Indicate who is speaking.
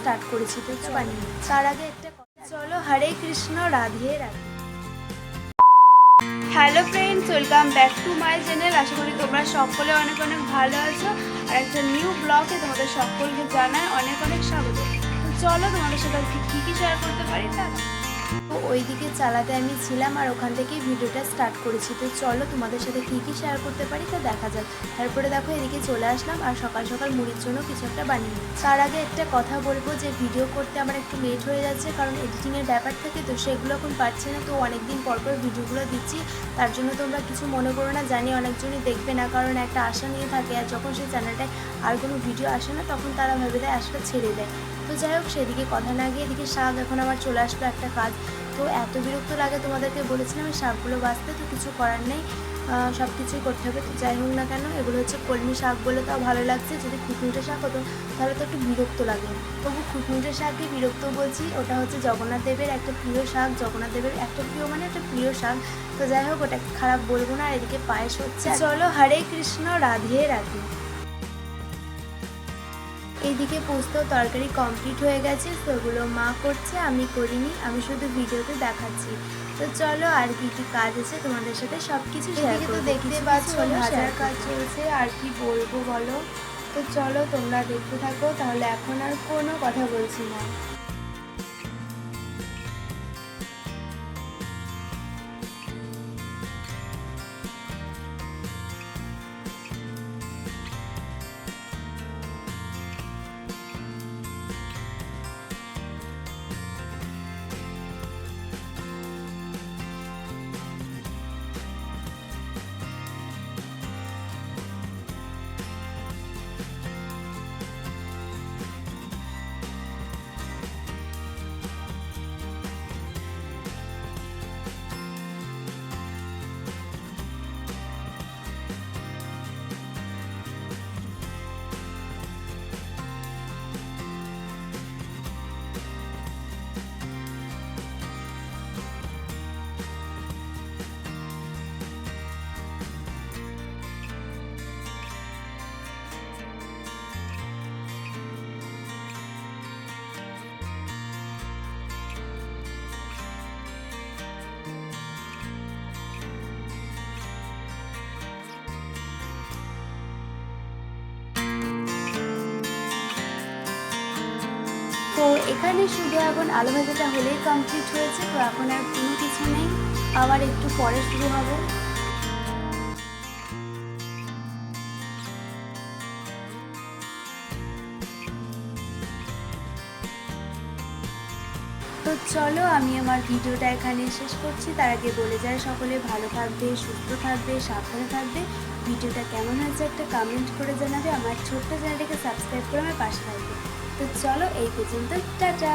Speaker 1: Start করেছি, তো বানিয়ে তার আগে একটা কথা, চলো Hare Krishna Radhe Radhe. Hello friends, welcome back to my channel. আশা করি তোমরা সকলে অনেক অনেক ভালো আছো। আর একটা নিউ ব্লগে তোমাদের সকলকে জানাই অনেক অনেক স্বাগত। তো চলো তোমাদের সাথে কী কী শেয়ার করতে পারি তা। তো ওইদিকে চালাতে আমি ছিলাম আর ওখান থেকেই ভিডিওটা স্টার্ট করেছি। তো চলো তোমাদের সাথে কী কী শেয়ার করতে পারি তা দেখা যাক। তারপরে দেখো এদিকে চলে আসলাম আর সকাল সকাল মুড়ির জন্য কিছু একটা বানিয়ে নিই। তার আগে একটা কথা বলবো যে ভিডিও করতে আমার একটু লেট হয়ে যাচ্ছে, কারণ এডিটিংয়ের ব্যাপার থাকে, তো সেগুলো এখন পারছি না। তো অনেকদিন পর পর ভিডিওগুলো দিচ্ছি, তার জন্য তোমরা কিছু মনে করো না। জানি অনেকজনই দেখবে না, কারণ একটা আশা নিয়ে থাকে, আর যখন সেই চ্যানেলটায় আর কোনো ভিডিও আসে না তখন তারা ভেবে দেয় আশাটা ছেড়ে দেয়। তো যাই হোক, সেদিকে কথা না গিয়ে এদিকে শাক এখন আমার চলে আসলো একটা কাজ। তো এত বিরক্ত লাগে, তোমাদেরকে বলেছিলাম এই শাকগুলো বাছতে, তো কিছু করার নেই, সব কিছুই করতে হবে। তো যাই হোক না কেন, এগুলো হচ্ছে কলমি শাক বলে তাও ভালো লাগছে। যদি খুঁটমুটে শাক হতো তাহলে তো একটু বিরক্ত লাগে। তবু খুঁটমুটে শাকই বিরক্ত বলছি, ওটা হচ্ছে জগন্নাথ দেবের একটা প্রিয় শাক। জগন্নাথ দেবের একটা প্রিয় মানে একটা প্রিয় শাক। তো যাই হোক, ওটা খারাপ বলবো না। আর এদিকে পায়েস হচ্ছে। চলো হরে কৃষ্ণ রাধে রাধে। এইদিকে পোস্ত তরকারি কমপ্লিট হয়ে গেছে, সেগুলো মা করছে, আমি করিনি, আমি শুধু ভিডিওতে দেখাচ্ছি। তো চলো আর কি কি কাজ আছে তোমাদের সাথে সব কিছু শেয়ার করব। তো দেখতে পাচ্ছ ভাজার কাজ চলছে, আর কি বলবো বলো। তো চলো তোমরা দেখতে থাকো, তাহলে এখন আর কোনো কথা বলছি না। তো এখানে শুধু এখন আলু ভাজাটা হলেই কমপ্লিট হয়েছে। তো এখন আর কোনো কিছু নেই, আবার একটু পরে শুরু হবে। তো চলো আমি আমার ভিডিওটা এখানে শেষ করছি। তার আগে বলে যায় সকলে ভালো থাকবে, সুস্থ থাকবে, সাবধানে থাকবে। ভিডিওটা কেমন হয়েছে একটা কমেন্ট করে জানাবে। আমার ছোট্ট চ্যানেলটাকে সাবস্ক্রাইব করে আমার পাশে থাকবে। তো চলো এই পর্যন্ত, টাটা।